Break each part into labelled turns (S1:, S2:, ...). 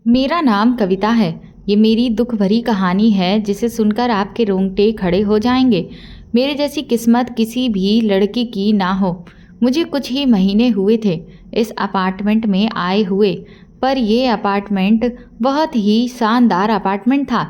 S1: मेरा नाम कविता है। ये मेरी दुख भरी कहानी है जिसे सुनकर आपके रोंगटे खड़े हो जाएंगे। मेरे जैसी किस्मत किसी भी लड़की की ना हो। मुझे कुछ ही महीने हुए थे इस अपार्टमेंट में आए हुए, पर ये अपार्टमेंट बहुत ही शानदार अपार्टमेंट था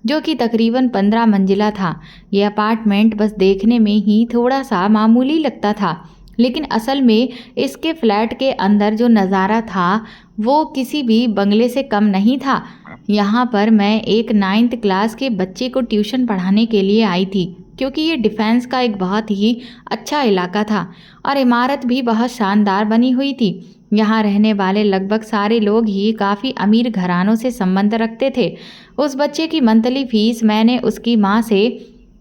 S1: जो कि तकरीबन 15 मंजिला था। ये अपार्टमेंट बस देखने में ही थोड़ा सा मामूली लगता था, लेकिन असल में इसके फ्लैट के अंदर जो नज़ारा था वो किसी भी बंगले से कम नहीं था। यहाँ पर मैं एक 9th क्लास के बच्चे को ट्यूशन पढ़ाने के लिए आई थी, क्योंकि ये डिफेंस का एक बहुत ही अच्छा इलाका था और इमारत भी बहुत शानदार बनी हुई थी। यहाँ रहने वाले लगभग सारे लोग ही काफ़ी अमीर घरानों से संबंध रखते थे। उस बच्चे की मंथली फीस मैंने उसकी माँ से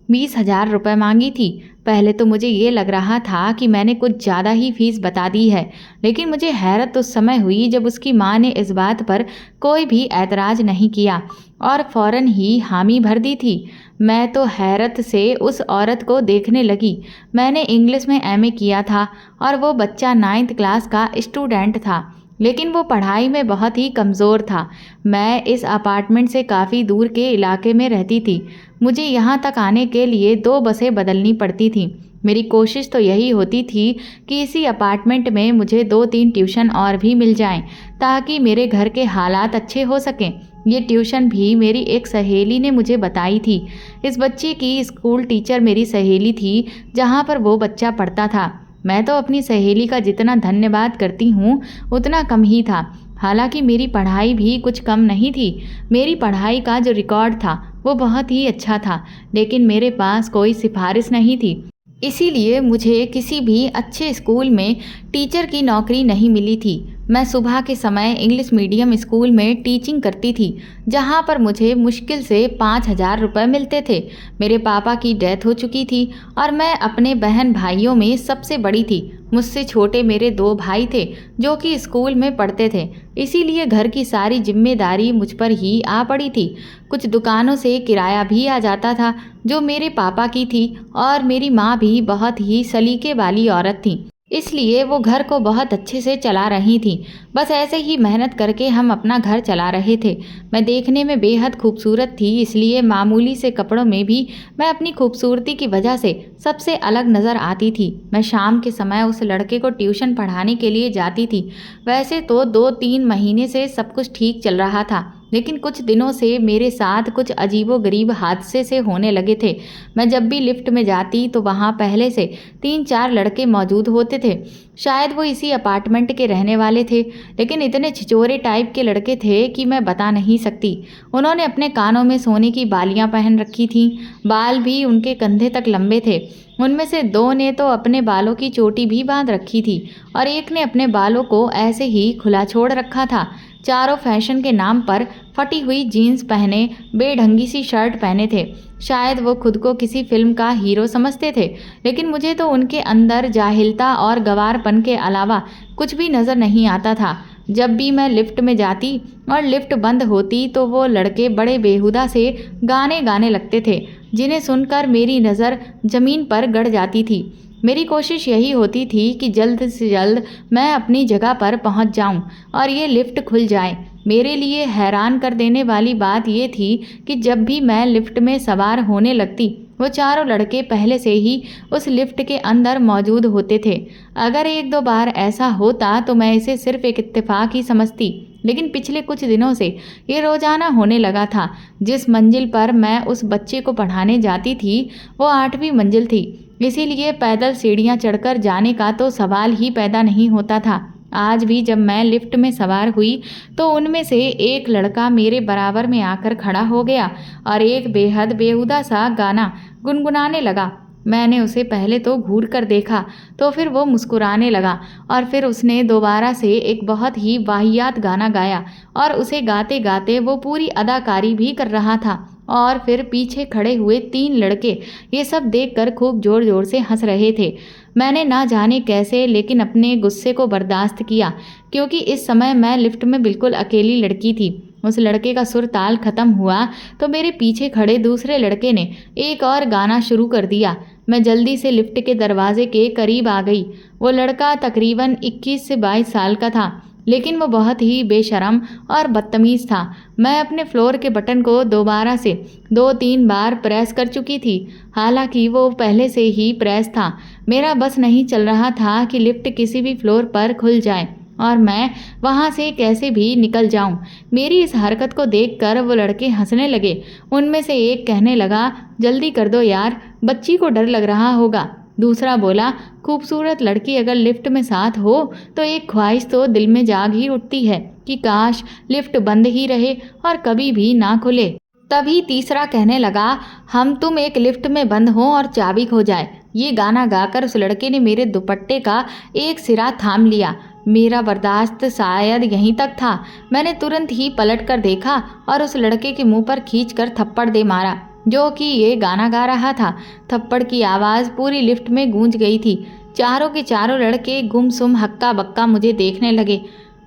S1: 20,000 रुपये मांगी थी। पहले तो मुझे ये लग रहा था कि मैंने कुछ ज़्यादा ही फीस बता दी है, लेकिन मुझे हैरत उस समय हुई जब उसकी माँ ने इस बात पर कोई भी ऐतराज़ नहीं किया और फ़ौरन ही हामी भर दी थी। मैं तो हैरत से उस औरत को देखने लगी। मैंने इंग्लिश में एमए किया था और वो बच्चा 9th क्लास का स्टूडेंट था, लेकिन वो पढ़ाई में बहुत ही कमज़ोर था। मैं इस अपार्टमेंट से काफ़ी दूर के इलाके में रहती थी। मुझे यहाँ तक आने के लिए 2 बसें बदलनी पड़ती थीं। मेरी कोशिश तो यही होती थी कि इसी अपार्टमेंट में मुझे 2-3 ट्यूशन और भी मिल जाएं, ताकि मेरे घर के हालात अच्छे हो सकें। ये ट्यूशन भी मेरी एक सहेली ने मुझे बताई थी। इस बच्चे की स्कूल टीचर मेरी सहेली थी, जहाँ पर वो बच्चा पढ़ता था। मैं तो अपनी सहेली का जितना धन्यवाद करती हूँ उतना कम ही था। हालांकि मेरी पढ़ाई भी कुछ कम नहीं थी। मेरी पढ़ाई का जो रिकॉर्ड था वो बहुत ही अच्छा था, लेकिन मेरे पास कोई सिफारिश नहीं थी। इसीलिए मुझे किसी भी अच्छे स्कूल में टीचर की नौकरी नहीं मिली थी। मैं सुबह के समय इंग्लिश मीडियम स्कूल में टीचिंग करती थी, जहाँ पर मुझे मुश्किल से 5,000 रुपये मिलते थे। मेरे पापा की डेथ हो चुकी थी और मैं अपने बहन भाइयों में सबसे बड़ी थी। मुझसे छोटे मेरे 2 भाई थे जो कि स्कूल में पढ़ते थे, इसीलिए घर की सारी जिम्मेदारी मुझ पर ही आ पड़ी थी। कुछ दुकानों से किराया भी आ जाता था जो मेरे पापा की थी, और मेरी माँ भी बहुत ही सलीके वाली औरत थी, इसलिए वो घर को बहुत अच्छे से चला रही थी। बस ऐसे ही मेहनत करके हम अपना घर चला रहे थे। मैं देखने में बेहद खूबसूरत थी, इसलिए मामूली से कपड़ों में भी मैं अपनी खूबसूरती की वजह से सबसे अलग नज़र आती थी। मैं शाम के समय उस लड़के को ट्यूशन पढ़ाने के लिए जाती थी। वैसे तो 2-3 महीने से सब कुछ ठीक चल रहा था, लेकिन कुछ दिनों से मेरे साथ कुछ अजीबोगरीब हादसे से होने लगे थे। मैं जब भी लिफ्ट में जाती तो वहाँ पहले से 3-4 लड़के मौजूद होते थे। शायद वो इसी अपार्टमेंट के रहने वाले थे, लेकिन इतने छिचोरे टाइप के लड़के थे कि मैं बता नहीं सकती। उन्होंने अपने कानों में सोने की बालियां पहन रखी थीं। बाल भी उनके कंधे तक लंबे थे। उनमें से 2 ने तो अपने बालों की चोटी भी बांध रखी थी और एक ने अपने बालों को ऐसे ही खुला छोड़ रखा था। चारों फैशन के नाम पर फटी हुई जीन्स पहने, बेढंगी सी शर्ट पहने थे। शायद वो खुद को किसी फिल्म का हीरो समझते थे, लेकिन मुझे तो उनके अंदर जाहिलता और गंवारपन के अलावा कुछ भी नज़र नहीं आता था। जब भी मैं लिफ्ट में जाती और लिफ्ट बंद होती तो वो लड़के बड़े बेहुदा से गाने गाने लगते थे, जिन्हें सुनकर मेरी नज़र ज़मीन पर गड़ जाती थी। मेरी कोशिश यही होती थी कि जल्द से जल्द मैं अपनी जगह पर पहुंच जाऊं और ये लिफ्ट खुल जाए। मेरे लिए हैरान कर देने वाली बात ये थी कि जब भी मैं लिफ्ट में सवार होने लगती, वो चारों लड़के पहले से ही उस लिफ्ट के अंदर मौजूद होते थे। अगर 1-2 बार ऐसा होता तो मैं इसे सिर्फ एक इत्तेफाक ही समझती, लेकिन पिछले कुछ दिनों से ये रोजाना होने लगा था। जिस मंजिल पर मैं उस बच्चे को पढ़ाने जाती थी वो 8वीं मंजिल थी, इसीलिए पैदल सीढ़ियाँ चढ़कर जाने का तो सवाल ही पैदा नहीं होता था। आज भी जब मैं लिफ्ट में सवार हुई तो उनमें से एक लड़का मेरे बराबर में आकर खड़ा हो गया और एक बेहद बेहुदा सा गाना गुनगुनाने लगा। मैंने उसे पहले तो घूर कर देखा, तो फिर वो मुस्कुराने लगा और फिर उसने दोबारा से एक बहुत ही वाहियात गाना गाया और उसे गाते गाते वो पूरी अदाकारी भी कर रहा था। और फिर पीछे खड़े हुए 3 लड़के ये सब देखकर खूब जोर जोर से हंस रहे थे। मैंने ना जाने कैसे लेकिन अपने गुस्से को बर्दाश्त किया, क्योंकि इस समय मैं लिफ्ट में बिल्कुल अकेली लड़की थी। उस लड़के का सुर ताल खत्म हुआ तो मेरे पीछे खड़े दूसरे लड़के ने एक और गाना शुरू कर दिया। मैं जल्दी से लिफ्ट के दरवाजे के करीब आ गई। वो लड़का तकरीबन 21 से 22 साल का था। लेकिन वो बहुत ही बेशर्म और बदतमीज़ था। मैं अपने फ्लोर के बटन को दोबारा से 2-3 बार प्रेस कर चुकी थी, हालांकि वो पहले से ही प्रेस था। मेरा बस नहीं चल रहा था कि लिफ्ट किसी भी फ्लोर पर खुल जाए और मैं वहाँ से कैसे भी निकल जाऊँ। मेरी इस हरकत को देखकर वो लड़के हंसने लगे। उनमें से एक कहने लगा, जल्दी कर दो यार, बच्ची को डर लग रहा होगा। दूसरा बोला, खूबसूरत लड़की अगर लिफ्ट में साथ हो तो एक ख्वाहिश तो दिल में जाग ही उठती है कि काश लिफ्ट बंद ही रहे और कभी भी ना खुले। तभी तीसरा कहने लगा, हम तुम एक लिफ्ट में बंद हो और चाबी खो जाए। ये गाना गाकर उस लड़के ने मेरे दुपट्टे का एक सिरा थाम लिया। मेरा बर्दाश्त शायद यहीं तक था। मैंने तुरंत ही पलट कर देखा और उस लड़के के मुंह पर खींचकर थप्पड़ दे मारा, जो कि ये गाना गा रहा था। थप्पड़ की आवाज़ पूरी लिफ्ट में गूंज गई थी। चारों के चारों लड़के गुमसुम हक्का बक्का मुझे देखने लगे।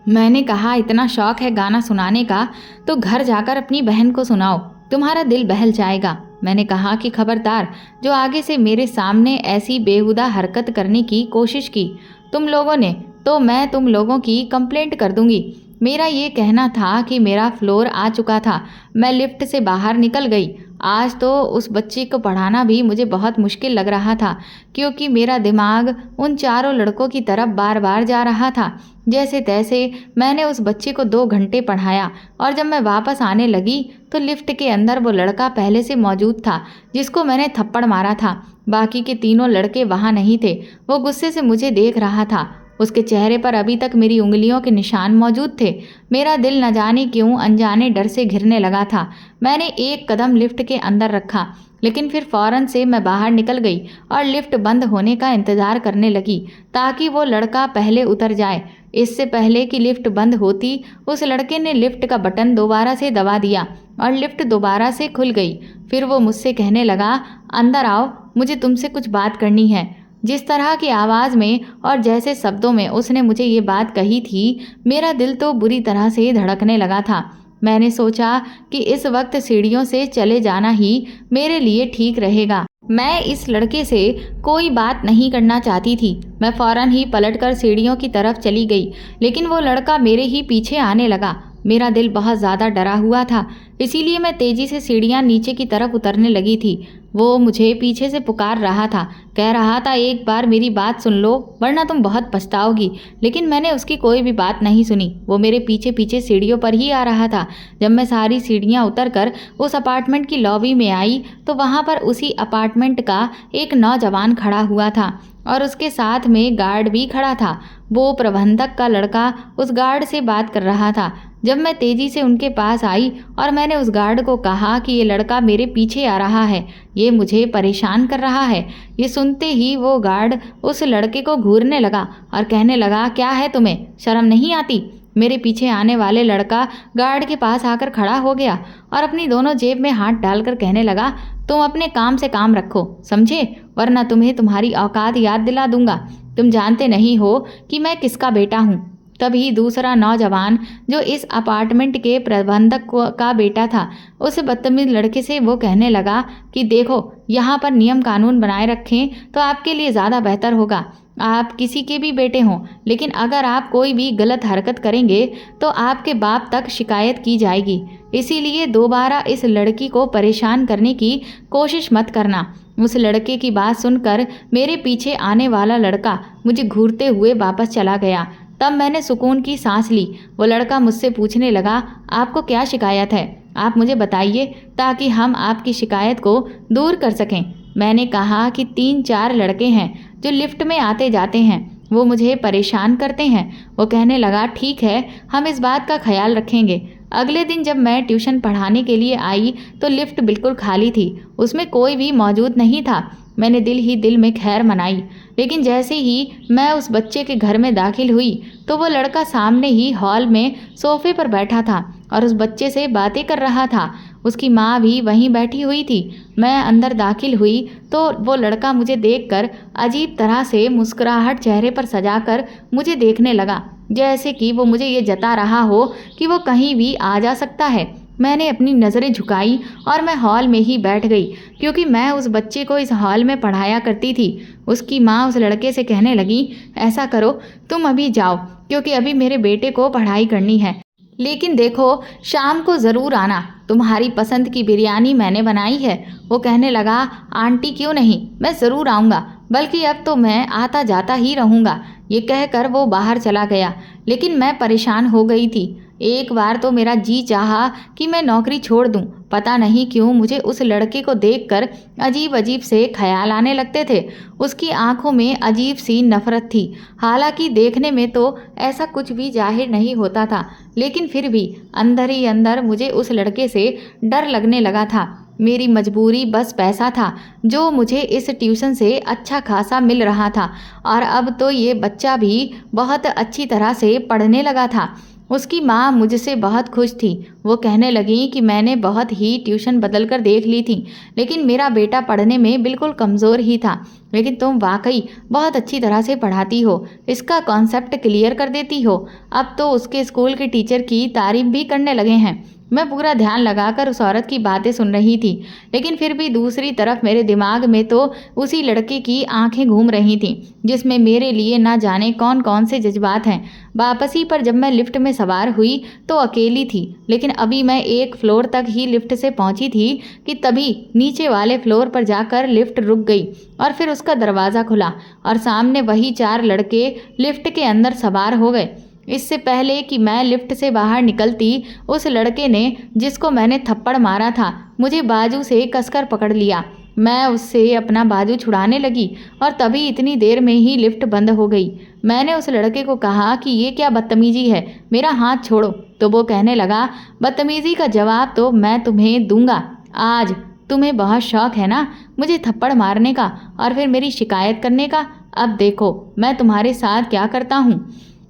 S1: मैंने कहा, इतना शौक है गाना सुनाने का तो घर जाकर अपनी बहन को सुनाओ, तुम्हारा दिल बहल जाएगा। मैंने कहा कि खबरदार, जो आगे से मेरे सामने ऐसी बेहुदा हरकत करने की कोशिश की तुम लोगों ने तो मैं तुम लोगों की कंप्लेंट कर दूंगी। मेरा ये कहना था कि मेरा फ्लोर आ चुका था। मैं लिफ्ट से बाहर निकल गई। आज तो उस बच्चे को पढ़ाना भी मुझे बहुत मुश्किल लग रहा था, क्योंकि मेरा दिमाग उन चारों लड़कों की तरफ बार बार जा रहा था। जैसे तैसे मैंने उस बच्चे को 2 घंटे पढ़ाया और जब मैं वापस आने लगी तो लिफ्ट के अंदर वो लड़का पहले से मौजूद था जिसको मैंने थप्पड़ मारा था। बाकी के तीनों लड़के वहाँ नहीं थे। वो गुस्से से मुझे देख रहा था। उसके चेहरे पर अभी तक मेरी उंगलियों के निशान मौजूद थे। मेरा दिल न जाने क्यों अनजाने डर से घिरने लगा था। मैंने एक कदम लिफ्ट के अंदर रखा, लेकिन फिर फौरन से मैं बाहर निकल गई और लिफ्ट बंद होने का इंतज़ार करने लगी ताकि वो लड़का पहले उतर जाए। इससे पहले कि लिफ्ट बंद होती, उस लड़के ने लिफ्ट का बटन दोबारा से दबा दिया और लिफ्ट दोबारा से खुल गई। फिर वो मुझसे कहने लगा, अंदर आओ, मुझे तुमसे कुछ बात करनी है। जिस तरह की आवाज़ में और जैसे शब्दों में उसने मुझे ये बात कही थी, मेरा दिल तो बुरी तरह से धड़कने लगा था। मैंने सोचा कि इस वक्त सीढ़ियों से चले जाना ही मेरे लिए ठीक रहेगा। मैं इस लड़के से कोई बात नहीं करना चाहती थी। मैं फौरन ही पलटकर सीढ़ियों की तरफ चली गई, लेकिन वो लड़का मेरे ही पीछे आने लगा। मेरा दिल बहुत ज़्यादा डरा हुआ था, इसीलिए मैं तेज़ी से सीढ़ियाँ नीचे की तरफ उतरने लगी थी। वो मुझे पीछे से पुकार रहा था, कह रहा था, एक बार मेरी बात सुन लो वरना तुम बहुत पछताओगी। लेकिन मैंने उसकी कोई भी बात नहीं सुनी। वो मेरे पीछे पीछे सीढ़ियों पर ही आ रहा था। जब मैं सारी सीढ़ियाँ उतरकर उस अपार्टमेंट की लॉबी में आई तो वहाँ पर उसी अपार्टमेंट का एक नौजवान खड़ा हुआ था और उसके साथ में गार्ड भी खड़ा था। वो प्रबंधक का लड़का उस गार्ड से बात कर रहा था। जब मैं तेज़ी से उनके पास आई और मैंने उस गार्ड को कहा कि ये लड़का मेरे पीछे आ रहा है, ये मुझे परेशान कर रहा है, ये सुनते ही वो गार्ड उस लड़के को घूरने लगा और कहने लगा, क्या है तुम्हें, शर्म नहीं आती। मेरे पीछे आने वाले लड़का गार्ड के पास आकर खड़ा हो गया और अपनी दोनों जेब में हाथ डालकर कहने लगा, तुम अपने काम से काम रखो, समझे, वरना तुम्हें तुम्हारी औकात याद दिला दूंगा। तुम जानते नहीं हो कि मैं किसका बेटा हूँ। तभी दूसरा नौजवान, जो इस अपार्टमेंट के प्रबंधक का बेटा था, उस बदतमीज लड़के से वो कहने लगा कि देखो, यहाँ पर नियम कानून बनाए रखें तो आपके लिए ज़्यादा बेहतर होगा। आप किसी के भी बेटे हों, लेकिन अगर आप कोई भी गलत हरकत करेंगे तो आपके बाप तक शिकायत की जाएगी। इसीलिए दोबारा इस लड़की को परेशान करने की कोशिश मत करना। उस लड़के की बात सुनकर मेरे पीछे आने वाला लड़का मुझे घूरते हुए वापस चला गया। तब मैंने सुकून की सांस ली। वो लड़का मुझसे पूछने लगा, आपको क्या शिकायत है, आप मुझे बताइए ताकि हम आपकी शिकायत को दूर कर सकें। मैंने कहा कि 3-4 लड़के हैं जो लिफ्ट में आते जाते हैं, वो मुझे परेशान करते हैं। वो कहने लगा, ठीक है, हम इस बात का ख्याल रखेंगे। अगले दिन जब मैं ट्यूशन पढ़ाने के लिए आई तो लिफ्ट बिल्कुल खाली थी, उसमें कोई भी मौजूद नहीं था। मैंने दिल ही दिल में खैर मनाई, लेकिन जैसे ही मैं उस बच्चे के घर में दाखिल हुई तो वो लड़का सामने ही हॉल में सोफे पर बैठा था और उस बच्चे से बातें कर रहा था। उसकी माँ भी वहीं बैठी हुई थी। मैं अंदर दाखिल हुई तो वो लड़का मुझे देखकर अजीब तरह से मुस्कुराहट चेहरे पर सजाकर मुझे देखने लगा, जैसे कि वो मुझे ये जता रहा हो कि वो कहीं भी आ जा सकता है। मैंने अपनी नज़रें झुकाई और मैं हॉल में ही बैठ गई, क्योंकि मैं उस बच्चे को इस हॉल में पढ़ाया करती थी। उसकी माँ उस लड़के से कहने लगी, ऐसा करो, तुम अभी जाओ, क्योंकि अभी मेरे बेटे को पढ़ाई करनी है, लेकिन देखो शाम को ज़रूर आना, तुम्हारी पसंद की बिरयानी मैंने बनाई है। वो कहने लगा, आंटी क्यों नहीं, मैं ज़रूर आऊँगा, बल्कि अब तो मैं आता जाता ही रहूँगा। ये कहकर वो बाहर चला गया, लेकिन मैं परेशान हो गई थी। एक बार तो मेरा जी चाहा कि मैं नौकरी छोड़ दूं। पता नहीं क्यों मुझे उस लड़के को देखकर अजीब अजीब से ख्याल आने लगते थे। उसकी आंखों में अजीब सी नफरत थी। हालांकि देखने में तो ऐसा कुछ भी जाहिर नहीं होता था, लेकिन फिर भी अंदर ही अंदर मुझे उस लड़के से डर लगने लगा था। मेरी मजबूरी बस पैसा था, जो मुझे इस ट्यूशन से अच्छा खासा मिल रहा था, और अब तो ये बच्चा भी बहुत अच्छी तरह से पढ़ने लगा था। उसकी माँ मुझसे बहुत खुश थी। वो कहने लगी कि मैंने बहुत ही ट्यूशन बदल कर देख ली थी, लेकिन मेरा बेटा पढ़ने में बिल्कुल कमज़ोर ही था। लेकिन तुम वाकई बहुत अच्छी तरह से पढ़ाती हो, इसका कॉन्सेप्ट क्लियर कर देती हो। अब तो उसके स्कूल के टीचर की तारीफ भी करने लगे हैं। मैं पूरा ध्यान लगाकर उस औरत की बातें सुन रही थी, लेकिन फिर भी दूसरी तरफ मेरे दिमाग में तो उसी लड़के की आंखें घूम रही थीं, जिसमें मेरे लिए ना जाने कौन कौन से जज्बात हैं। वापसी पर जब मैं लिफ्ट में सवार हुई तो अकेली थी, लेकिन अभी मैं एक फ्लोर तक ही लिफ्ट से पहुंची थी कि तभी नीचे वाले फ्लोर पर जाकर लिफ्ट रुक गई, और फिर उसका दरवाज़ा खुला और सामने वही 4 लड़के लिफ्ट के अंदर सवार हो गए। इससे पहले कि मैं लिफ्ट से बाहर निकलती, उस लड़के ने, जिसको मैंने थप्पड़ मारा था, मुझे बाजू से कसकर पकड़ लिया। मैं उससे अपना बाजू छुड़ाने लगी और तभी इतनी देर में ही लिफ्ट बंद हो गई। मैंने उस लड़के को कहा कि ये क्या बदतमीजी है, मेरा हाथ छोड़ो। तो वो कहने लगा, बदतमीजी का जवाब तो मैं तुम्हें दूंगा आज। तुम्हें बहुत शौक है ना मुझे थप्पड़ मारने का और फिर मेरी शिकायत करने का। अब देखो मैं तुम्हारे साथ क्या करता हूँ।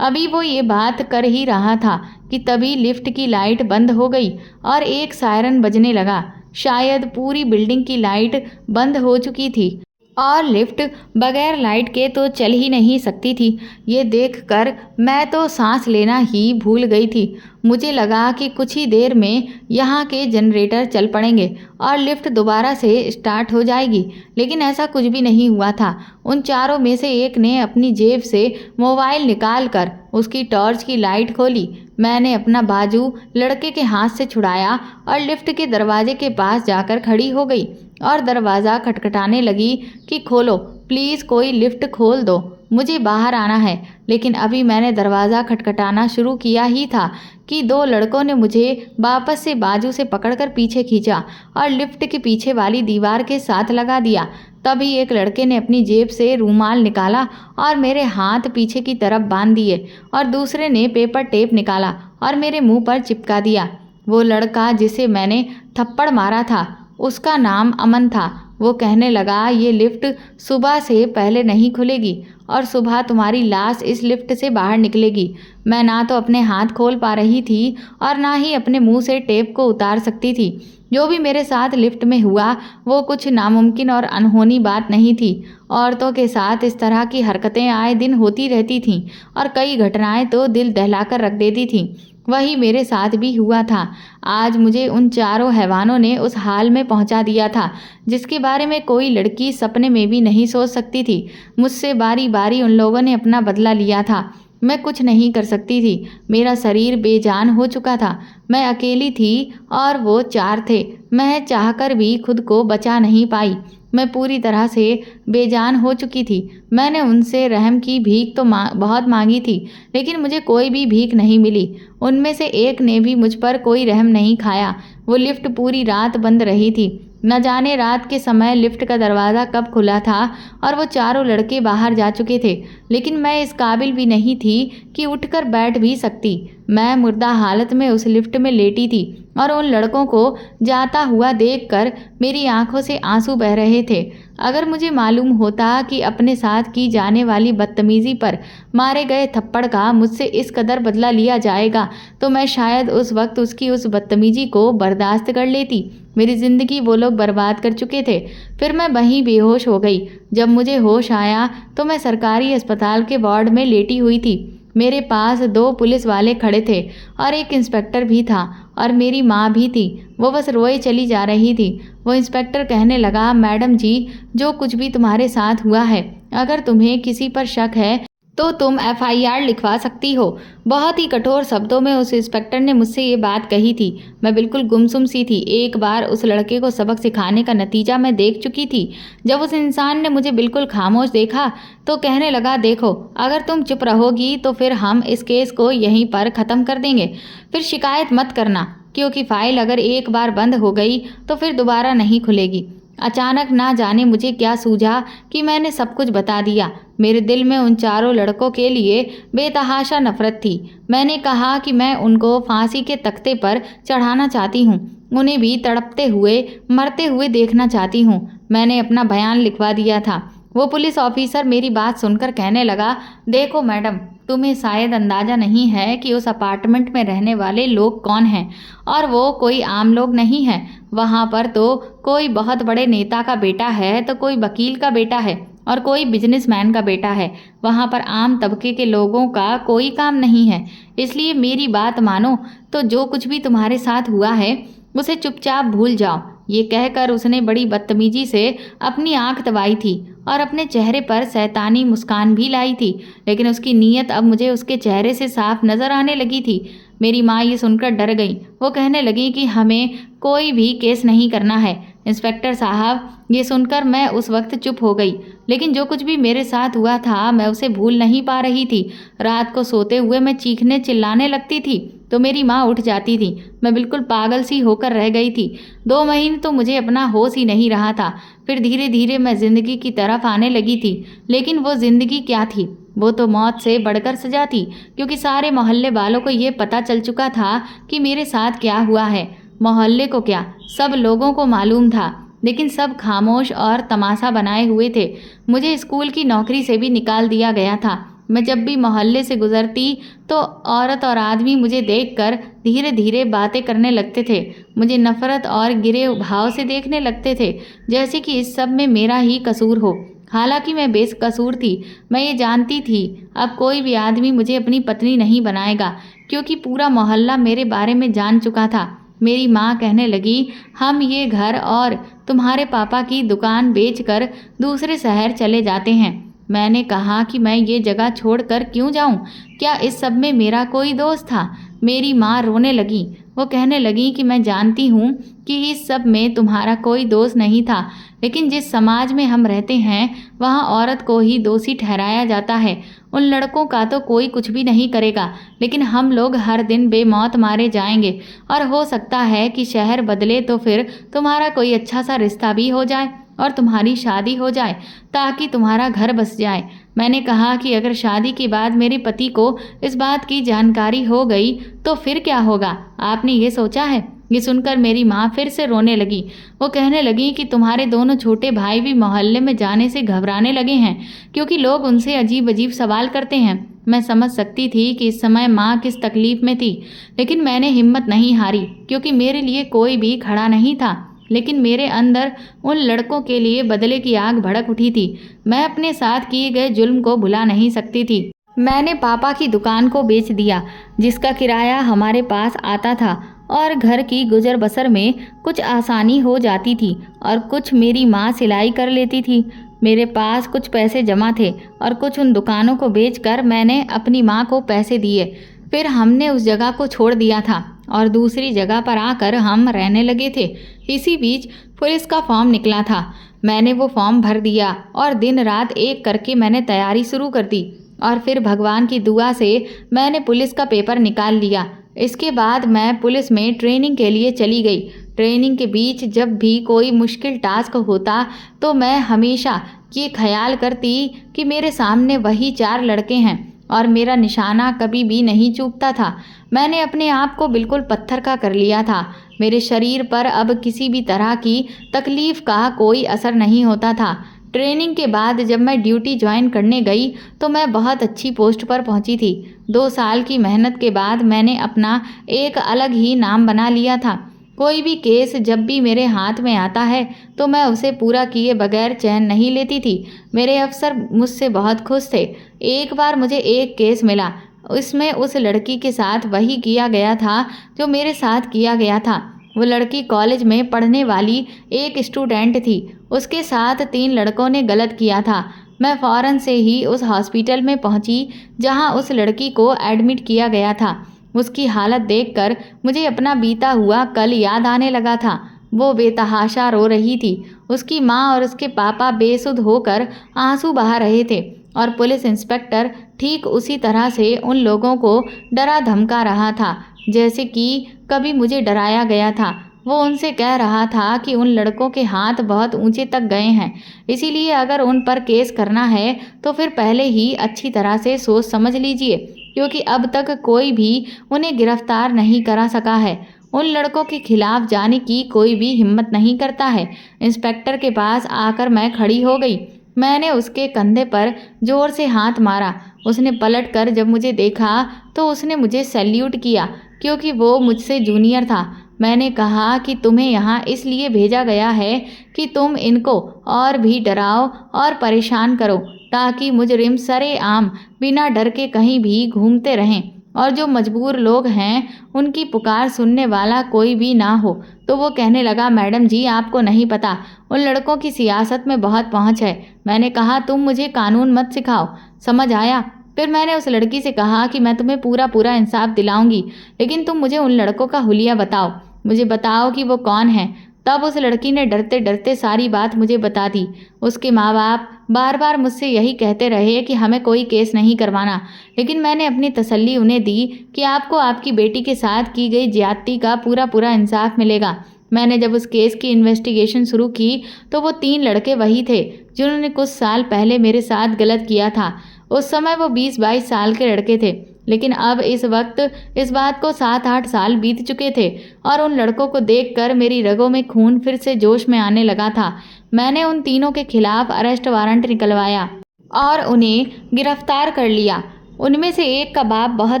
S1: अभी वो ये बात कर ही रहा था कि तभी लिफ्ट की लाइट बंद हो गई और एक सायरन बजने लगा। शायद पूरी बिल्डिंग की लाइट बंद हो चुकी थी और लिफ्ट बगैर लाइट के तो चल ही नहीं सकती थी। ये देखकर मैं तो सांस लेना ही भूल गई थी। मुझे लगा कि कुछ ही देर में यहाँ के जनरेटर चल पड़ेंगे और लिफ्ट दोबारा से स्टार्ट हो जाएगी, लेकिन ऐसा कुछ भी नहीं हुआ था। उन चारों में से एक ने अपनी जेब से मोबाइल निकाल कर उसकी टॉर्च की लाइट खोली। मैंने अपना बाजू लड़के के हाथ से छुड़ाया और लिफ्ट के दरवाजे के पास जाकर खड़ी हो गई और दरवाज़ा खटखटाने लगी कि खोलो प्लीज़, कोई लिफ्ट खोल दो, मुझे बाहर आना है। लेकिन अभी मैंने दरवाज़ा खटखटाना शुरू किया ही था कि 2 लड़कों ने मुझे वापस से बाजू से पकड़कर पीछे खींचा और लिफ्ट के पीछे वाली दीवार के साथ लगा दिया। तभी एक लड़के ने अपनी जेब से रूमाल निकाला और मेरे हाथ पीछे की तरफ बांध दिए और दूसरे ने पेपर टेप निकाला और मेरे मुंह पर चिपका दिया। वो लड़का जिसे मैंने थप्पड़ मारा था, उसका नाम अमन था। वो कहने लगा, ये लिफ्ट सुबह से पहले नहीं खुलेगी और सुबह तुम्हारी लाश इस लिफ्ट से बाहर निकलेगी। मैं ना तो अपने हाथ खोल पा रही थी और ना ही अपने मुंह से टेप को उतार सकती थी। जो भी मेरे साथ लिफ्ट में हुआ वो कुछ नामुमकिन और अनहोनी बात नहीं थी। औरतों के साथ इस तरह की हरकतें आए दिन होती रहती थीं और कई घटनाएं तो दिल दहलाकर रख देती थीं। वही मेरे साथ भी हुआ था। आज मुझे उन चारों हैवानों ने उस हाल में पहुंचा दिया था जिसके बारे में कोई लड़की सपने में भी नहीं सोच सकती थी। मुझसे बारी बारी उन लोगों ने अपना बदला लिया था। मैं कुछ नहीं कर सकती थी। मेरा शरीर बेजान हो चुका था। मैं अकेली थी और वो 4 थे। मैं चाहकर भी खुद को बचा नहीं पाई। मैं पूरी तरह से बेजान हो चुकी थी। मैंने उनसे रहम की भीख तो बहुत मांगी थी, लेकिन मुझे कोई भी भीख नहीं मिली। उनमें से एक ने भी मुझ पर कोई रहम नहीं खाया। वो लिफ्ट पूरी रात बंद रही थी। न जाने रात के समय लिफ्ट का दरवाज़ा कब खुला था और वो चारों लड़के बाहर जा चुके थे, लेकिन मैं इस काबिल भी नहीं थी कि उठकर बैठ भी सकती। मैं मुर्दा हालत में उस लिफ्ट में लेटी थी और उन लड़कों को जाता हुआ देखकर मेरी आंखों से आंसू बह रहे थे। अगर मुझे मालूम होता कि अपने साथ की जाने वाली बदतमीज़ी पर मारे गए थप्पड़ का मुझसे इस कदर बदला लिया जाएगा तो मैं शायद उस वक्त उसकी उस बदतमीज़ी को बर्दाश्त कर लेती। मेरी ज़िंदगी वो लोग बर्बाद कर चुके थे। फिर मैं वहीं बेहोश हो गई। जब मुझे होश आया तो मैं सरकारी अस्पताल के वार्ड में लेटी हुई थी मेरे पास 2 पुलिस वाले खड़े थे और एक इंस्पेक्टर भी था और मेरी माँ भी थी। वो बस रोए चली जा रही थी। वो इंस्पेक्टर कहने लगा, मैडम जी, जो कुछ भी तुम्हारे साथ हुआ है, अगर तुम्हें किसी पर शक है तो तुम एफआईआर लिखवा सकती हो। बहुत ही कठोर शब्दों में उस इंस्पेक्टर ने मुझसे ये बात कही थी। मैं बिल्कुल गुमसुम सी थी। एक बार उस लड़के को सबक सिखाने का नतीजा मैं देख चुकी थी। जब उस इंसान ने मुझे बिल्कुल खामोश देखा तो कहने लगा, देखो, अगर तुम चुप रहोगी तो फिर हम इस केस को यहीं पर ख़त्म कर देंगे। फिर शिकायत मत करना, क्योंकि फाइल अगर एक बार बंद हो गई तो फिर दोबारा नहीं खुलेगी। अचानक ना जाने मुझे क्या सूझा कि मैंने सब कुछ बता दिया। मेरे दिल में उन चारों लड़कों के लिए बेतहाशा नफरत थी। मैंने कहा कि मैं उनको फांसी के तख्ते पर चढ़ाना चाहती हूँ। उन्हें भी तड़पते हुए, मरते हुए देखना चाहती हूँ। मैंने अपना बयान लिखवा दिया था। वो पुलिस ऑफिसर मेरी बात सुनकर कहने लगा, देखो मैडम, तुम्हें शायद अंदाज़ा नहीं है कि उस अपार्टमेंट में रहने वाले लोग कौन हैं, और वो कोई आम लोग नहीं हैं। वहाँ पर तो कोई बहुत बड़े नेता का बेटा है, तो कोई वकील का बेटा है और कोई बिजनेसमैन का बेटा है। वहाँ पर आम तबके के लोगों का कोई काम नहीं है। इसलिए मेरी बात मानो, तो जो कुछ भी तुम्हारे साथ हुआ है उसे चुपचाप भूल जाओ। ये कहकर उसने बड़ी बदतमीजी से अपनी आंख दबाई थी और अपने चेहरे पर शैतानी मुस्कान भी लाई थी, लेकिन उसकी नीयत अब मुझे उसके चेहरे से साफ नजर आने लगी थी। मेरी माँ ये सुनकर डर गई। वो कहने लगी कि हमें कोई भी केस नहीं करना है। इंस्पेक्टर साहब, ये सुनकर मैं उस वक्त चुप हो गई, लेकिन जो कुछ भी मेरे साथ हुआ था मैं उसे भूल नहीं पा रही थी। रात को सोते हुए मैं चीखने चिल्लाने लगती थी तो मेरी माँ उठ जाती थी। मैं बिल्कुल पागल सी होकर रह गई थी। 2 महीने तो मुझे अपना होश ही नहीं रहा था। फिर धीरे धीरे मैं ज़िंदगी की तरफ आने लगी थी। लेकिन वो ज़िंदगी क्या थी? वो तो मौत से बढ़कर सजा थी, क्योंकि सारे मोहल्ले वालों को ये पता चल चुका था कि मेरे साथ क्या हुआ है। मोहल्ले को क्या, सब लोगों को मालूम था, लेकिन सब खामोश और तमाशा बनाए हुए थे। मुझे स्कूल की नौकरी से भी निकाल दिया गया था। मैं जब भी मोहल्ले से गुजरती तो औरत और आदमी मुझे देखकर धीरे धीरे बातें करने लगते थे। मुझे नफरत और गिरे भाव से देखने लगते थे, जैसे कि इस सब में मेरा ही कसूर हो। हालांकि मैं बेकसूर थी। मैं ये जानती थी अब कोई भी आदमी मुझे अपनी पत्नी नहीं बनाएगा, क्योंकि पूरा मोहल्ला मेरे बारे में जान चुका था। मेरी माँ कहने लगी, हम ये घर और तुम्हारे पापा की दुकान बेचकर दूसरे शहर चले जाते हैं। मैंने कहा कि मैं ये जगह छोड़कर क्यों जाऊं? क्या इस सब में मेरा कोई दोस्त था? मेरी माँ रोने लगी। वो कहने लगी कि मैं जानती हूँ कि इस सब में तुम्हारा कोई दोस्त नहीं था, लेकिन जिस समाज में हम रहते हैं वहाँ औरत को ही दोषी ठहराया जाता है। उन लड़कों का तो कोई कुछ भी नहीं करेगा, लेकिन हम लोग हर दिन बेमौत मारे जाएंगे, और हो सकता है कि शहर बदले तो फिर तुम्हारा कोई अच्छा सा रिश्ता भी हो जाए और तुम्हारी शादी हो जाए, ताकि तुम्हारा घर बस जाए। मैंने कहा कि अगर शादी के बाद मेरे पति को इस बात की जानकारी हो गई तो फिर क्या होगा? आपने ये सोचा है? ये सुनकर मेरी माँ फिर से रोने लगी। वो कहने लगी कि तुम्हारे दोनों छोटे भाई भी मोहल्ले में जाने से घबराने लगे हैं, क्योंकि लोग उनसे अजीब अजीब सवाल करते हैं। मैं समझ सकती थी कि इस समय माँ किस तकलीफ में थी, लेकिन मैंने हिम्मत नहीं हारी, क्योंकि मेरे लिए कोई भी खड़ा नहीं था। लेकिन मेरे अंदर उन लड़कों के लिए बदले की आग भड़क उठी थी। मैं अपने साथ किए गए जुल्म को भुला नहीं सकती थी। मैंने पापा की दुकान को बेच दिया, जिसका किराया हमारे पास आता था, और घर की गुजर बसर में कुछ आसानी हो जाती थी, और कुछ मेरी माँ सिलाई कर लेती थी। मेरे पास कुछ पैसे जमा थे और कुछ उन दुकानों को बेचकर मैंने अपनी माँ को पैसे दिए। फिर हमने उस जगह को छोड़ दिया था और दूसरी जगह पर आकर हम रहने लगे थे। इसी बीच पुलिस का फॉर्म निकला था। मैंने वो फॉर्म भर दिया और दिन रात एक करके मैंने तैयारी शुरू कर दी, और फिर भगवान की दुआ से मैंने पुलिस का पेपर निकाल लिया। इसके बाद मैं पुलिस में ट्रेनिंग के लिए चली गई। ट्रेनिंग के बीच जब भी कोई मुश्किल टास्क होता तो मैं हमेशा ये ख्याल करती कि मेरे सामने वही 4 लड़के हैं, और मेरा निशाना कभी भी नहीं चूकता था। मैंने अपने आप को बिल्कुल पत्थर का कर लिया था। मेरे शरीर पर अब किसी भी तरह की तकलीफ़ का कोई असर नहीं होता था। ट्रेनिंग के बाद जब मैं ड्यूटी ज्वाइन करने गई तो मैं बहुत अच्छी पोस्ट पर पहुंची थी। 2 साल की मेहनत के बाद मैंने अपना एक अलग ही नाम बना लिया था। कोई भी केस जब भी मेरे हाथ में आता है तो मैं उसे पूरा किए बगैर चैन नहीं लेती थी। मेरे अफसर मुझसे बहुत खुश थे। एक बार मुझे एक केस मिला। इसमें उस लड़की के साथ वही किया गया था जो मेरे साथ किया गया था। वो लड़की कॉलेज में पढ़ने वाली एक स्टूडेंट थी। उसके साथ 3 लड़कों ने गलत किया था। मैं फ़ौरन से ही उस हॉस्पिटल में पहुंची जहां उस लड़की को एडमिट किया गया था। उसकी हालत देखकर मुझे अपना बीता हुआ कल याद आने लगा था। वो बेतहाशा रो रही थी। उसकी माँ और उसके पापा बेसुध होकर आंसू बहा रहे थे और पुलिस इंस्पेक्टर ठीक उसी तरह से उन लोगों को डरा धमका रहा था जैसे कि कभी मुझे डराया गया था। वो उनसे कह रहा था कि उन लड़कों के हाथ बहुत ऊंचे तक गए हैं, इसीलिए अगर उन पर केस करना है तो फिर पहले ही अच्छी तरह से सोच समझ लीजिए, क्योंकि अब तक कोई भी उन्हें गिरफ्तार नहीं करा सका है। उन लड़कों के खिलाफ जाने की कोई भी हिम्मत नहीं करता है। इंस्पेक्टर के पास आकर मैं खड़ी हो गई। मैंने उसके कंधे पर जोर से हाथ मारा। उसने पलटकर जब मुझे देखा तो उसने मुझे सैल्यूट किया, क्योंकि वो मुझसे जूनियर था। मैंने कहा कि तुम्हें यहाँ इसलिए भेजा गया है कि तुम इनको और भी डराओ और परेशान करो, ताकि मुजरिम सरेआम बिना डर के कहीं भी घूमते रहें और जो मजबूर लोग हैं उनकी पुकार सुनने वाला कोई भी ना हो। तो वो कहने लगा, मैडम जी आपको नहीं पता, उन लड़कों की सियासत में बहुत पहुंच है। मैंने कहा, तुम मुझे कानून मत सिखाओ, समझ आया? फिर मैंने उस लड़की से कहा कि मैं तुम्हें पूरा पूरा इंसाफ दिलाऊंगी, लेकिन तुम मुझे उन लड़कों का हुलिया बताओ, मुझे बताओ कि वो कौन है। तब उस लड़की ने डरते डरते सारी बात मुझे बता दी। उसके माँ बाप बार बार मुझसे यही कहते रहे कि हमें कोई केस नहीं करवाना, लेकिन मैंने अपनी तसल्ली उन्हें दी कि आपको आपकी बेटी के साथ की गई ज्यादती का पूरा पूरा इंसाफ मिलेगा। मैंने जब उस केस की इन्वेस्टिगेशन शुरू की तो वो 3 लड़के वही थे जिन्होंने कुछ साल पहले मेरे साथ गलत किया था। उस समय वो 20-22 साल के लड़के थे, लेकिन अब इस वक्त इस बात को 7-8 साल बीत चुके थे और उन लड़कों को देखकर मेरी रगों में खून फिर से जोश में आने लगा था। मैंने उन तीनों के खिलाफ अरेस्ट वारंट निकलवाया और उन्हें गिरफ्तार कर लिया। उनमें से एक का बाप बहुत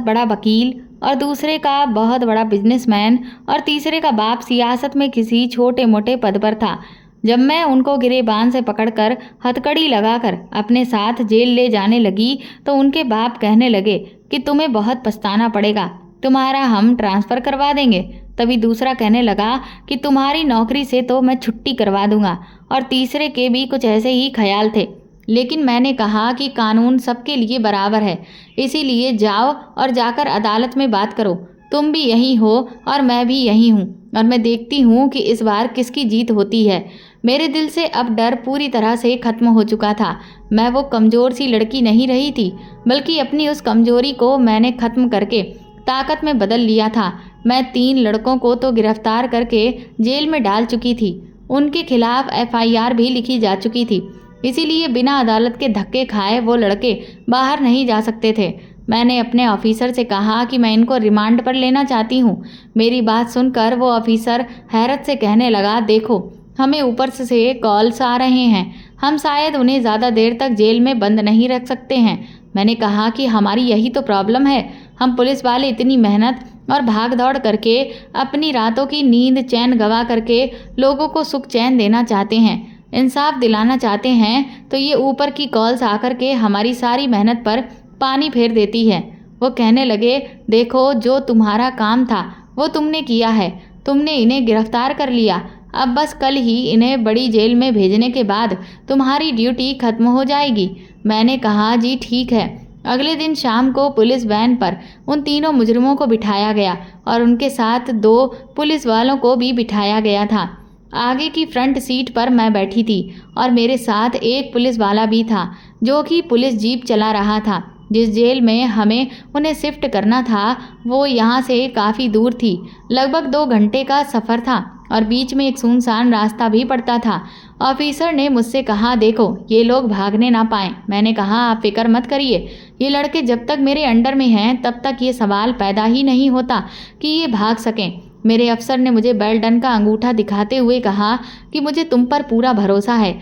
S1: बड़ा वकील और दूसरे का बहुत बड़ा बिजनेसमैन और तीसरे का बाप सियासत में किसी छोटे मोटे पद पर था। जब मैं उनको गिरेबान से पकड़कर हथकड़ी लगाकर अपने साथ जेल ले जाने लगी तो उनके बाप कहने लगे कि तुम्हें बहुत पछताना पड़ेगा, तुम्हारा हम ट्रांसफ़र करवा देंगे। तभी दूसरा कहने लगा कि तुम्हारी नौकरी से तो मैं छुट्टी करवा दूंगा, और तीसरे के भी कुछ ऐसे ही ख्याल थे। लेकिन मैंने कहा कि कानून सबके लिए बराबर है, इसीलिए जाओ और जाकर अदालत में बात करो। तुम भी यही हो और मैं भी यही हूँ, और मैं देखती हूँ कि इस बार किसकी जीत होती है। मेरे दिल से अब डर पूरी तरह से खत्म हो चुका था। मैं वो कमज़ोर सी लड़की नहीं रही थी, बल्कि अपनी उस कमज़ोरी को मैंने ख़त्म करके ताकत में बदल लिया था। मैं 3 लड़कों को तो गिरफ्तार करके जेल में डाल चुकी थी, उनके खिलाफ FIR भी लिखी जा चुकी थी। इसीलिए बिना अदालत के धक्के खाए वो लड़के बाहर नहीं जा सकते थे। मैंने अपने ऑफिसर से कहा कि मैं इनको रिमांड पर लेना चाहती हूँ। मेरी बात सुनकर वो ऑफिसर हैरत से कहने लगा, देखो हमें ऊपर से कॉल्स आ रहे हैं, हम शायद उन्हें ज़्यादा देर तक जेल में बंद नहीं रख सकते हैं। मैंने कहा कि हमारी यही तो प्रॉब्लम है, हम पुलिस वाले इतनी मेहनत और भाग दौड़ करके अपनी रातों की नींद चैन गवा करके लोगों को सुख चैन देना चाहते हैं, इंसाफ दिलाना चाहते हैं, तो ये ऊपर की कॉल्स आकर के हमारी सारी मेहनत पर पानी फेर देती है। वो कहने लगे, देखो जो तुम्हारा काम था वो तुमने किया है, तुमने इन्हें गिरफ्तार कर लिया, अब बस कल ही इन्हें बड़ी जेल में भेजने के बाद तुम्हारी ड्यूटी खत्म हो जाएगी। मैंने कहा, जी ठीक है। अगले दिन शाम को पुलिस वैन पर उन तीनों मुजरिमों को बिठाया गया और उनके साथ 2 पुलिस वालों को भी बिठाया गया था। आगे की फ्रंट सीट पर मैं बैठी थी और मेरे साथ एक पुलिस वाला भी था जो कि पुलिस जीप चला रहा था। जिस जेल में हमें उन्हें शिफ्ट करना था वो यहाँ से काफ़ी दूर थी, लगभग 2 घंटे का सफ़र था और बीच में एक सुनसान रास्ता भी पड़ता था। ऑफिसर ने मुझसे कहा, देखो ये लोग भागने ना पाएं। मैंने कहा, आप फिक्र मत करिए, ये लड़के जब तक मेरे अंडर में हैं तब तक ये सवाल पैदा ही नहीं होता कि ये भाग सकें। मेरे अफसर ने मुझे बेल डन का अंगूठा दिखाते हुए कहा कि मुझे तुम पर पूरा भरोसा है।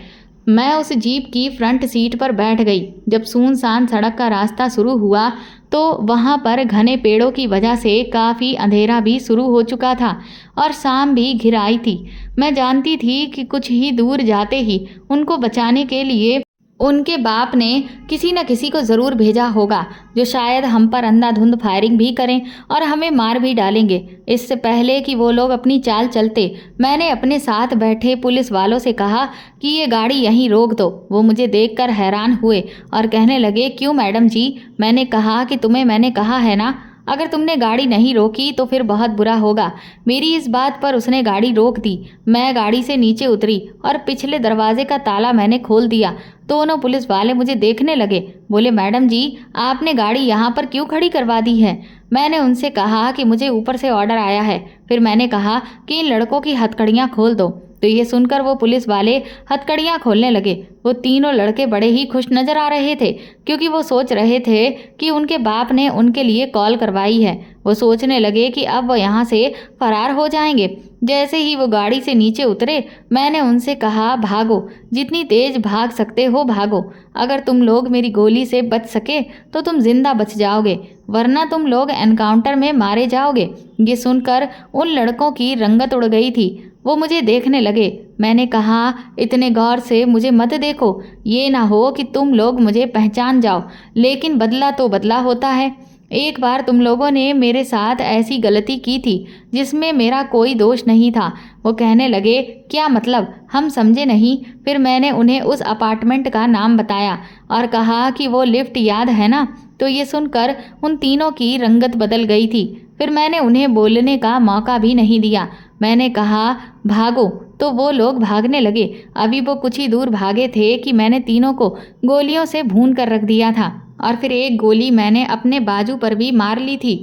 S1: मैं उस जीप की फ्रंट सीट पर बैठ गई। जब सुनसान सड़क का रास्ता शुरू हुआ तो वहाँ पर घने पेड़ों की वजह से काफ़ी अंधेरा भी शुरू हो चुका था और शाम भी घिर आई थी। मैं जानती थी कि कुछ ही दूर जाते ही उनको बचाने के लिए उनके बाप ने किसी न किसी को ज़रूर भेजा होगा जो शायद हम पर अंधाधुंध फायरिंग भी करें और हमें मार भी डालेंगे। इससे पहले कि वो लोग अपनी चाल चलते, मैंने अपने साथ बैठे पुलिस वालों से कहा कि ये गाड़ी यहीं रोक दो। वो मुझे देखकर हैरान हुए और कहने लगे, क्यों मैडम जी? मैंने कहा कि तुम्हें मैंने कहा है ना, अगर तुमने गाड़ी नहीं रोकी तो फिर बहुत बुरा होगा। मेरी इस बात पर उसने गाड़ी रोक दी। मैं गाड़ी से नीचे उतरी और पिछले दरवाजे का ताला मैंने खोल दिया। दोनों पुलिस वाले मुझे देखने लगे। बोले, मैडम जी, आपने गाड़ी यहाँ पर क्यों खड़ी करवा दी है? मैंने उनसे कहा कि मुझे ऊपर से ऑर्डर आया है। फिर मैंने कहा कि इन लड़कों की हथकड़ियाँ खोल दो। तो ये सुनकर वो पुलिस वाले हथकड़ियाँ खोलने लगे। वो तीनों लड़के बड़े ही खुश नजर आ रहे थे क्योंकि वो सोच रहे थे कि उनके बाप ने उनके लिए कॉल करवाई है। वो सोचने लगे कि अब वो यहाँ से फरार हो जाएंगे। जैसे ही वो गाड़ी से नीचे उतरे, मैंने उनसे कहा, भागो, जितनी तेज भाग सकते हो भागो। अगर तुम लोग मेरी गोली से बच सके तो तुम जिंदा बच जाओगे, वरना तुम लोग एनकाउंटर में मारे जाओगे। ये सुनकर उन लड़कों की रंगत उड़ गई थी। वो मुझे देखने लगे। मैंने कहा, इतने गौर से मुझे मत देखो, ये ना हो कि तुम लोग मुझे पहचान जाओ, लेकिन बदला तो बदला होता है। एक बार तुम लोगों ने मेरे साथ ऐसी गलती की थी जिसमें मेरा कोई दोष नहीं था। वो कहने लगे, क्या मतलब? हम समझे नहीं। फिर मैंने उन्हें उस अपार्टमेंट का नाम बताया और कहा कि वो लिफ्ट याद है ना? तो ये सुनकर उन तीनों की रंगत बदल गई थी। फिर मैंने उन्हें बोलने का मौका भी नहीं दिया। मैंने कहा, भागो, तो वो लोग भागने लगे। अभी वो कुछ ही दूर भागे थे कि मैंने तीनों को गोलियों से भून कर रख दिया था और फिर एक गोली मैंने अपने बाजू पर भी मार ली थी।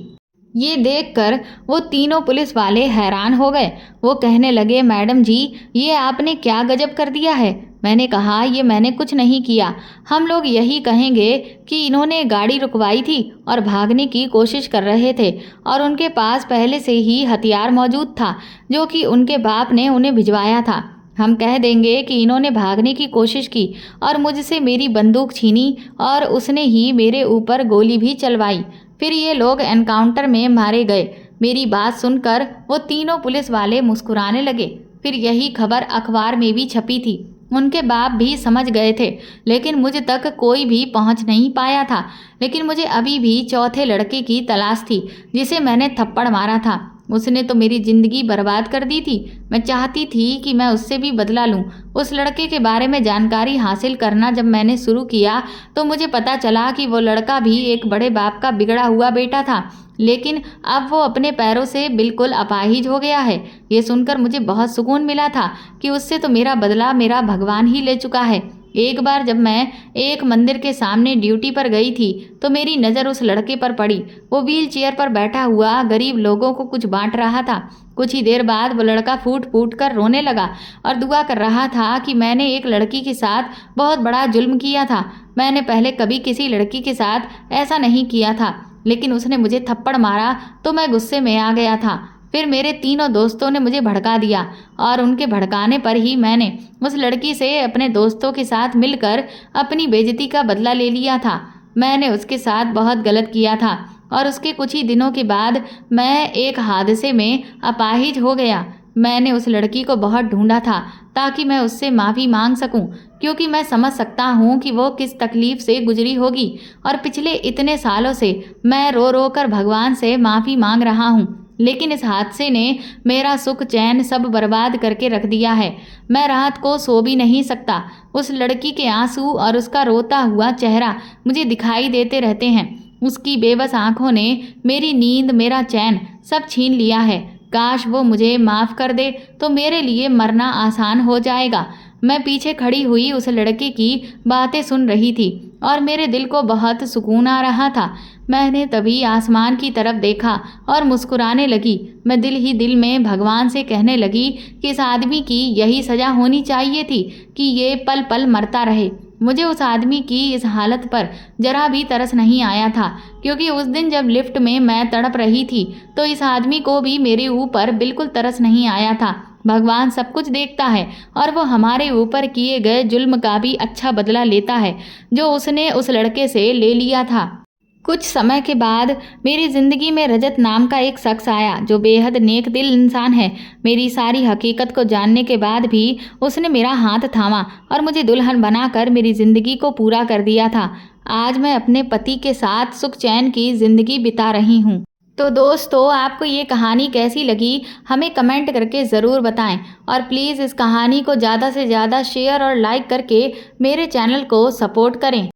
S1: ये देखकर वो तीनों पुलिस वाले हैरान हो गए। वो कहने लगे, मैडम जी, ये आपने क्या गजब कर दिया है? मैंने कहा, ये मैंने कुछ नहीं किया। हम लोग यही कहेंगे कि इन्होंने गाड़ी रुकवाई थी और भागने की कोशिश कर रहे थे और उनके पास पहले से ही हथियार मौजूद था जो कि उनके बाप ने उन्हें भिजवाया था। हम कह देंगे कि इन्होंने भागने की कोशिश की और मुझसे मेरी बंदूक छीनी और उसने ही मेरे ऊपर गोली भी चलवाई। फिर ये लोग एनकाउंटर में मारे गए। मेरी बात सुनकर वो तीनों पुलिस वाले मुस्कुराने लगे। फिर यही खबर अखबार में भी छपी थी। उनके बाप भी समझ गए थे, लेकिन मुझ तक कोई भी पहुंच नहीं पाया था। लेकिन मुझे अभी भी चौथे लड़के की तलाश थी जिसे मैंने थप्पड़ मारा था। उसने तो मेरी ज़िंदगी बर्बाद कर दी थी। मैं चाहती थी कि मैं उससे भी बदला लूं। उस लड़के के बारे में जानकारी हासिल करना जब मैंने शुरू किया तो मुझे पता चला कि वो लड़का भी एक बड़े बाप का बिगड़ा हुआ बेटा था, लेकिन अब वो अपने पैरों से बिल्कुल अपाहिज हो गया है। ये सुनकर मुझे बहुत सुकून मिला था कि उससे तो मेरा बदला मेरा भगवान ही ले चुका है। एक बार जब मैं एक मंदिर के सामने ड्यूटी पर गई थी तो मेरी नज़र उस लड़के पर पड़ी। वो व्हील चेयर पर बैठा हुआ गरीब लोगों को कुछ बांट रहा था। कुछ ही देर बाद वो लड़का फूट फूट कर रोने लगा और दुआ कर रहा था कि मैंने एक लड़की के साथ बहुत बड़ा जुल्म किया था। मैंने पहले कभी किसी लड़की के साथ ऐसा नहीं किया था, लेकिन उसने मुझे थप्पड़ मारा तो मैं गुस्से में आ गया था। फिर मेरे तीनों दोस्तों ने मुझे भड़का दिया और उनके भड़काने पर ही मैंने उस लड़की से अपने दोस्तों के साथ मिलकर अपनी बेइज्जती का बदला ले लिया था। मैंने उसके साथ बहुत गलत किया था और उसके कुछ ही दिनों के बाद मैं एक हादसे में अपाहिज हो गया। मैंने उस लड़की को बहुत ढूंढा था ताकि मैं उससे माफ़ी मांग सकूं, क्योंकि मैं समझ सकता हूं कि वो किस तकलीफ़ से गुजरी होगी और पिछले इतने सालों से मैं रो रो कर भगवान से माफ़ी मांग रहा हूं। लेकिन इस हादसे ने मेरा सुख चैन सब बर्बाद करके रख दिया है। मैं रात को सो भी नहीं सकता। उस लड़की के आंसू और उसका रोता हुआ चेहरा मुझे दिखाई देते रहते हैं। उसकी बेबस आंखों ने मेरी नींद, मेरा चैन सब छीन लिया है। काश वो मुझे माफ़ कर दे तो मेरे लिए मरना आसान हो जाएगा। मैं पीछे खड़ी हुई उस लड़के की बातें सुन रही थी और मेरे दिल को बहुत सुकून आ रहा था। मैंने तभी आसमान की तरफ देखा और मुस्कुराने लगी। मैं दिल ही दिल में भगवान से कहने लगी कि इस आदमी की यही सज़ा होनी चाहिए थी कि ये पल पल मरता रहे। मुझे उस आदमी की इस हालत पर जरा भी तरस नहीं आया था, क्योंकि उस दिन जब लिफ्ट में मैं तड़प रही थी तो इस आदमी को भी मेरे ऊपर बिल्कुल तरस नहीं आया था। भगवान सब कुछ देखता है और वो हमारे ऊपर किए गए जुल्म का भी अच्छा बदला लेता है जो उसने उस लड़के से ले लिया था। कुछ समय के बाद मेरी ज़िंदगी में रजत नाम का एक शख्स आया जो बेहद नेक दिल इंसान है। मेरी सारी हकीकत को जानने के बाद भी उसने मेरा हाथ थामा और मुझे दुल्हन बनाकर मेरी ज़िंदगी को पूरा कर दिया था। आज मैं अपने पति के साथ सुख चैन की ज़िंदगी बिता रही हूँ। तो दोस्तों, आपको ये कहानी कैसी लगी हमें कमेंट करके ज़रूर बताएं और प्लीज़ इस कहानी को ज़्यादा से ज़्यादा शेयर और लाइक करके मेरे चैनल को सपोर्ट करें।